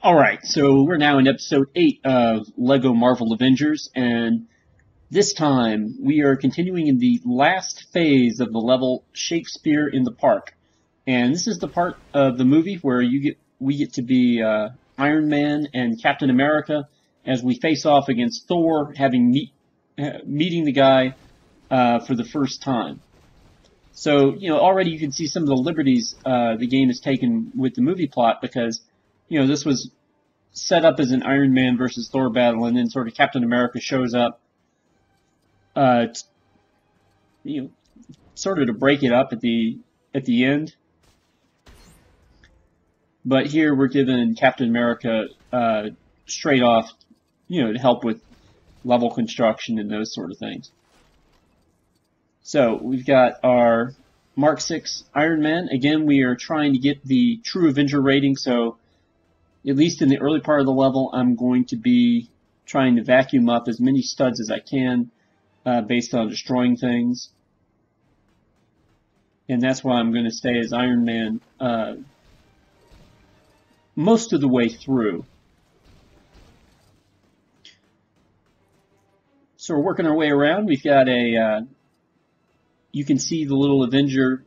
Alright, so we're now in episode 8 of LEGO Marvel Avengers, and this time we are continuing in the last phase of the level Shakespeare in the Park. And this is the part of the movie where we get to be Iron Man and Captain America as we face off against Thor, meeting the guy for the first time. So, already you can see some of the liberties the game has taken with the movie plot because this was set up as an Iron Man versus Thor battle, and then sort of Captain America shows up, t- sort of to break it up at the end. But here we're given Captain America straight off, to help with level construction and those sort of things. So we've got our Mark 6 Iron Man. Again, we are trying to get the true Avenger rating, so at least in the early part of the level, I'm going to be trying to vacuum up as many studs as I can based on destroying things. And that's why I'm going to stay as Iron Man most of the way through. So we're working our way around. We've got you can see the little Avenger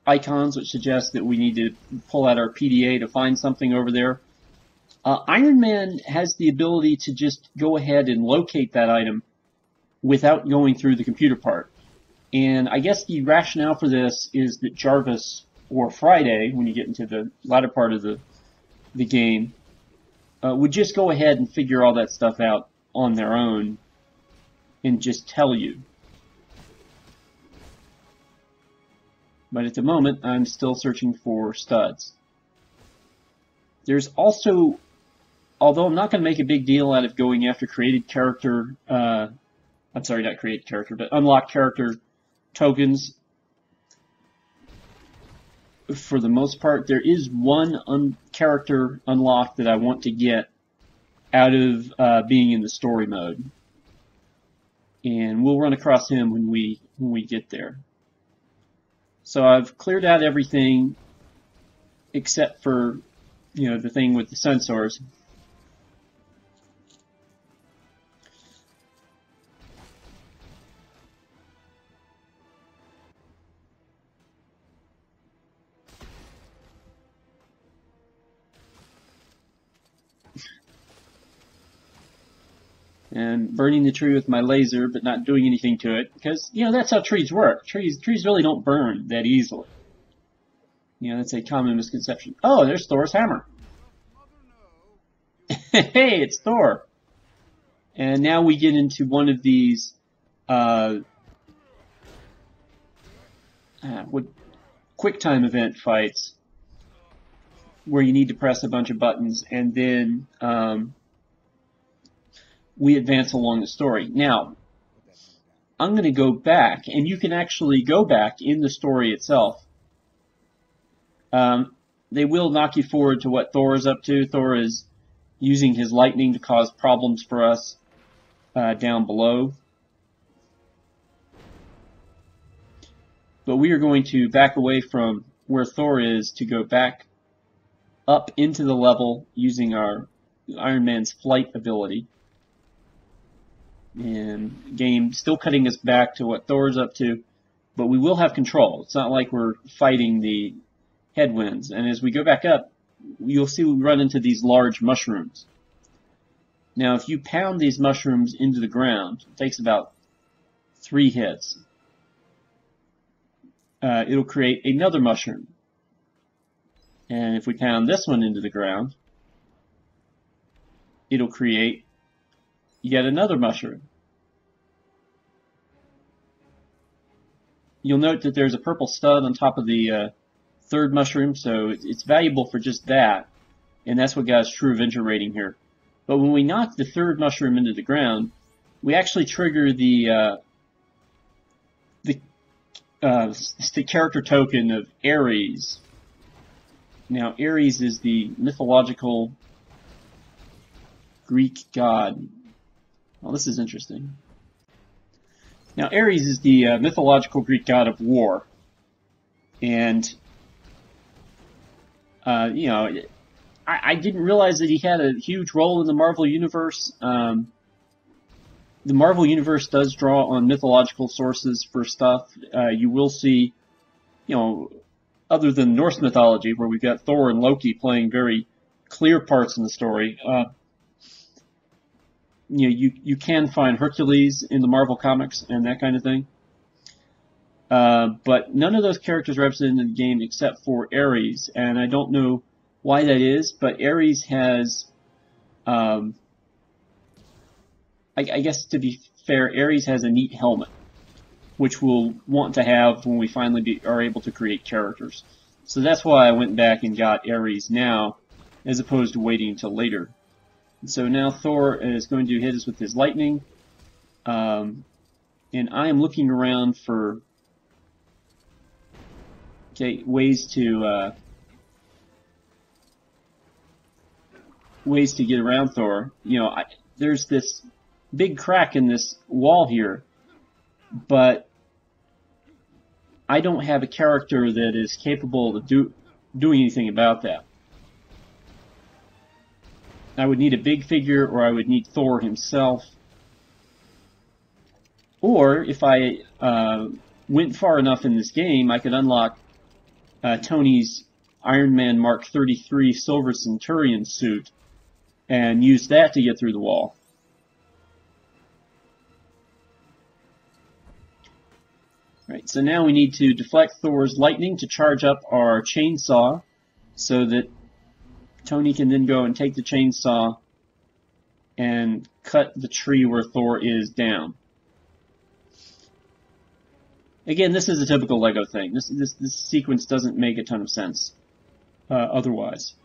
icons, which suggest that we need to pull out our PDA to find something over there. Iron Man has the ability to just go ahead and locate that item without going through the computer part. And I guess the rationale for this is that Jarvis or Friday, when you get into the latter part of the game, would just go ahead and figure all that stuff out on their own and just tell you. But at the moment, I'm still searching for studs. There's also, although I'm not going to make a big deal out of going after created character, I'm sorry, not created character, but unlocked character tokens. For the most part, there is one character unlocked that I want to get out of being in the story mode. And we'll run across him when we get there. So I've cleared out everything except for, the thing with the sensors. And burning the tree with my laser, but not doing anything to it, because that's how trees work. Trees really don't burn that easily. That's a common misconception. Oh, there's Thor's hammer. Hey, it's Thor. And now we get into one of these quick time event fights where you need to press a bunch of buttons and then we advance along the story. Now, I'm going to go back, and you can actually go back in the story itself. They will knock you forward to what Thor is up to. Thor is using his lightning to cause problems for us down below. But we are going to back away from where Thor is to go back up into the level using our Iron Man's flight ability. And game still cutting us back to what Thor's up to, but we will have control. It's not like we're fighting the headwinds. And as we go back up, you'll see we run into these large mushrooms. Now, if you pound these mushrooms into the ground, it takes about 3 hits. It'll create another mushroom. And if we pound this one into the ground, it'll create yet another mushroom. You'll note that there's a purple stud on top of the third mushroom, so it's valuable for just that, and that's what got us true Avenger rating here. But when we knock the third mushroom into the ground, we actually trigger the character token of Ares. Now, Ares is the mythological Greek god. Well, this is interesting. Now, Ares is the mythological Greek god of war. And, I didn't realize that he had a huge role in the Marvel Universe. The Marvel Universe does draw on mythological sources for stuff. You will see, other than Norse mythology, where we've got Thor and Loki playing very clear parts in the story, you can find Hercules in the Marvel comics and that kind of thing. But none of those characters are represented in the game except for Ares, and I don't know why that is, but Ares has, I guess to be fair, Ares has a neat helmet, which we'll want to have when we finally are able to create characters. So that's why I went back and got Ares now, as opposed to waiting until later. And so now Thor is going to hit us with his lightning, and I am looking around for ways to get around Thor. There's this big crack in this wall here, but I don't have a character that is capable of doing anything about that. I would need a big figure, or I would need Thor himself. Or if I went far enough in this game, I could unlock Tony's Iron Man Mark 33 Silver Centurion suit and use that to get through the wall. Right, so now we need to deflect Thor's lightning to charge up our chainsaw so that Tony can then go and take the chainsaw and cut the tree where Thor is down. Again, this is a typical LEGO thing. This sequence doesn't make a ton of sense otherwise.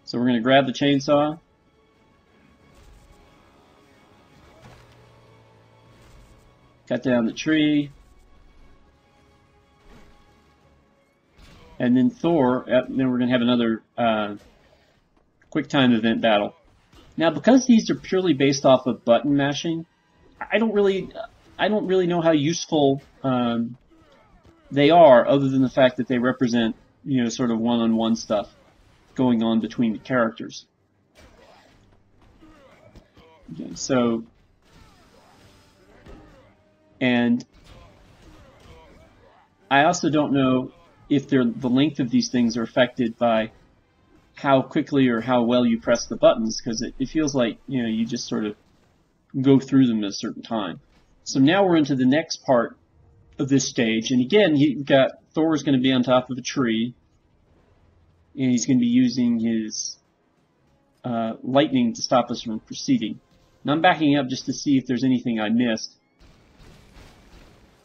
So we're going to grab the chainsaw. Cut down the tree. And then Thor, then we're going to have another quick time event battle. Now, because these are purely based off of button mashing, I don't really know how useful they are, other than the fact that they represent, sort of one-on-one stuff going on between the characters. Okay, so, and I also don't know if the length of these things are affected by how quickly or how well you press the buttons, because it feels like, you just sort of go through them at a certain time. So now we're into the next part of this stage, and again, you've got Thor's going to be on top of a tree, and he's going to be using his lightning to stop us from proceeding. Now I'm backing up just to see if there's anything I missed.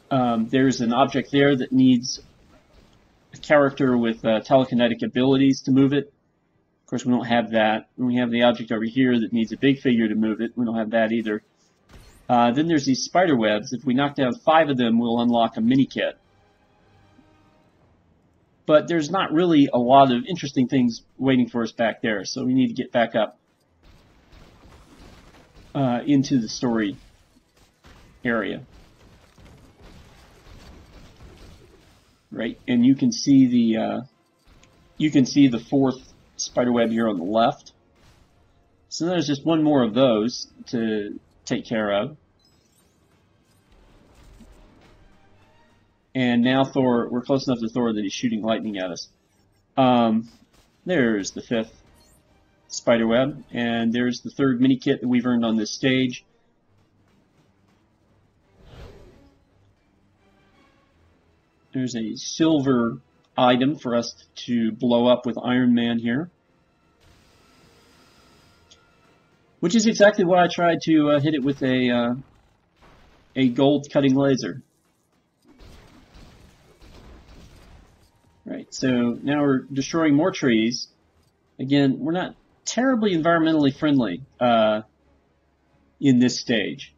There's an object there that needs a character with telekinetic abilities to move it. Of course, we don't have that. And we have the object over here that needs a big figure to move it. We don't have that either. Then there's these spider webs. If we knock down 5 of them, we'll unlock a mini kit. But there's not really a lot of interesting things waiting for us back there, so we need to get back up into the story area. Right, and you can see the 4th spider web here on the left. So there's just one more of those to take care of. And now Thor, we're close enough to Thor that he's shooting lightning at us. There's the 5th spider web, and there's the 3rd mini kit that we've earned on this stage. There's a silver item for us to blow up with Iron Man here, which is exactly why I tried to hit it with a gold cutting laser. Right, so now we're destroying more trees. Again, we're not terribly environmentally friendly in this stage.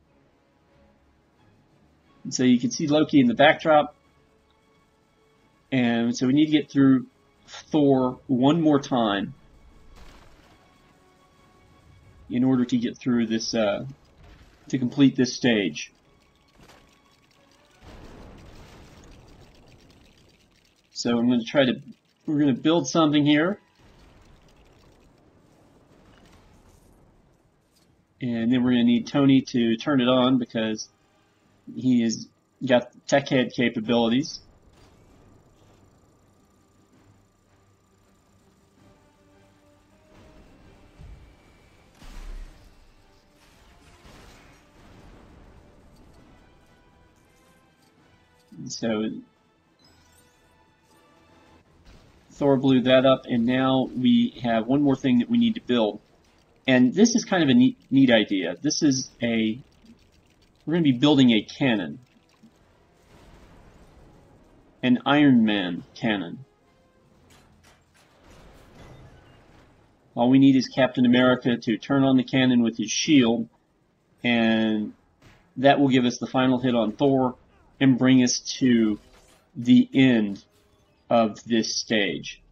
And so you can see Loki in the backdrop. And so we need to get through Thor one more time in order to get through this, to complete this stage. So I'm going to we're going to build something here. And then we're going to need Tony to turn it on because he has got tech head capabilities. So Thor blew that up, and now we have one more thing that we need to build. And this is kind of a neat idea. We're going to be building a cannon. An Ironman Cannon. All we need is Captain America to turn on the cannon with his shield, and that will give us the final hit on Thor and bring us to the end of this stage.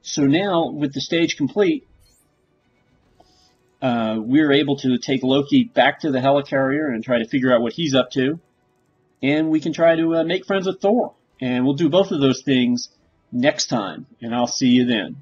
So now, with the stage complete, we're able to take Loki back to the helicarrier and try to figure out what he's up to. And we can try to make friends with Thor. And we'll do both of those things next time. And I'll see you then.